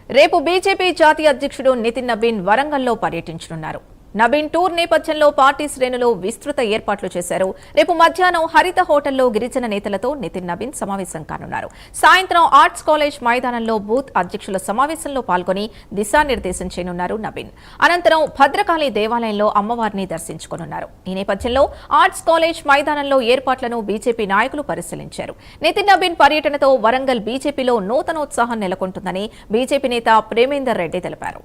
రేపు బీజేపీ జాతీయ అధ్యక్షుడు నితిన్ నబీన్ వరంగల్లో పర్యటించనున్నారు. నబీన్ టూర్ నేపథ్యంలో పార్టీ శ్రేణులు విస్తృత ఏర్పాట్లు చేశారు. రేపు మధ్యాహ్నం హరిత హోటల్లో గిరిజన నేతలతో నితిన్ నబీన్ సమావేశం కానున్నారు. సాయంత్రం ఆర్ట్స్ కాలేజ్ మైదానంలో బూత్ అధ్యక్షుల సమావేశంలో పాల్గొని దిశానిర్దేశం చేయనున్నారు నబీన్. అనంతరం భద్రకాళి దేవాలయంలో అమ్మవారిని దర్శించుకోనున్నారు. ఈ నేపథ్యంలో ఆర్ట్స్ కాలేజ్ మైదానంలో ఏర్పాట్లను బీజేపీ నాయకులు పరిశీలించారు. నితిన్ నబీన్ పర్యటనతో వరంగల్ బీజేపీలో నూతనోత్సాహం నెలకొంటుందని బీజేపీ నేత ప్రేమేందర్ రెడ్డి తెలిపారు.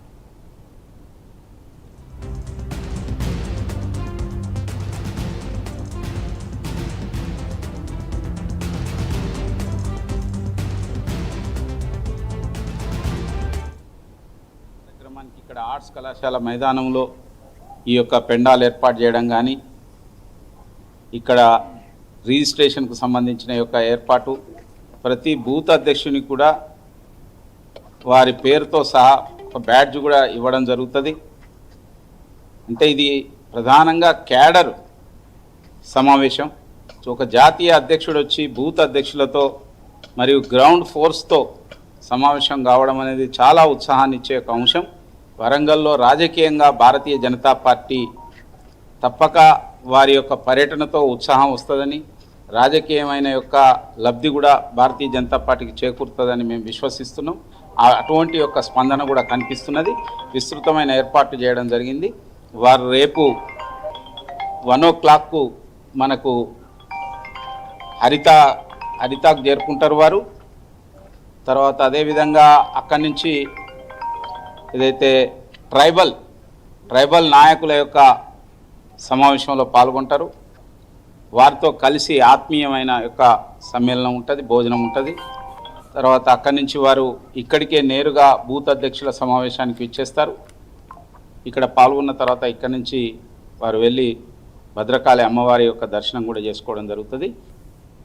ఇక్కడ ఆర్ట్స్ కళాశాల మైదానంలో ఈ యొక్క పెండాలు ఏర్పాటు చేయడం కానీ, ఇక్కడ రిజిస్ట్రేషన్కు సంబంధించిన యొక్క ఏర్పాటు, ప్రతి బూత్ అధ్యక్షునికి కూడా వారి పేరుతో సహా ఒక బ్యాడ్జ్ కూడా ఇవ్వడం జరుగుతుంది. అంటే ఇది ప్రధానంగా క్యాడర్ సమావేశం. ఒక జాతీయ అధ్యక్షుడు వచ్చి బూత్ అధ్యక్షులతో మరియు గ్రౌండ్ ఫోర్స్తో సమావేశం కావడం అనేది చాలా ఉత్సాహాన్ని ఇచ్చే ఒక అంశం. వరంగల్లో రాజకీయంగా భారతీయ జనతా పార్టీ తప్పక వారి యొక్క పర్యటనతో ఉత్సాహం వస్తుందని, రాజకీయమైన యొక్క లబ్ధి కూడా భారతీయ జనతా పార్టీకి చేకూరుతుందని మేము విశ్వసిస్తున్నాం. అటువంటి యొక్క స్పందన కూడా కనిపిస్తున్నది. విస్తృతమైన ఏర్పాట్లు చేయడం జరిగింది. వారు రేపు 1 o'clock మనకు హరితాకు చేరుకుంటారు వారు. తర్వాత అదేవిధంగా అక్కడి నుంచి ఏదైతే ట్రైబల్ నాయకుల యొక్క సమావేశంలో పాల్గొంటారు. వారితో కలిసి ఆత్మీయమైన యొక్క సమ్మేళనం ఉంటుంది, భోజనం ఉంటుంది. తర్వాత అక్కడి నుంచి వారు ఇక్కడికే నేరుగా బూత్ అధ్యక్షుల సమావేశానికి ఇచ్చేస్తారు. ఇక్కడ పాల్గొన్న తర్వాత ఇక్కడి నుంచి వారు వెళ్ళి భద్రకాళి అమ్మవారి యొక్క దర్శనం కూడా చేసుకోవడం జరుగుతుంది.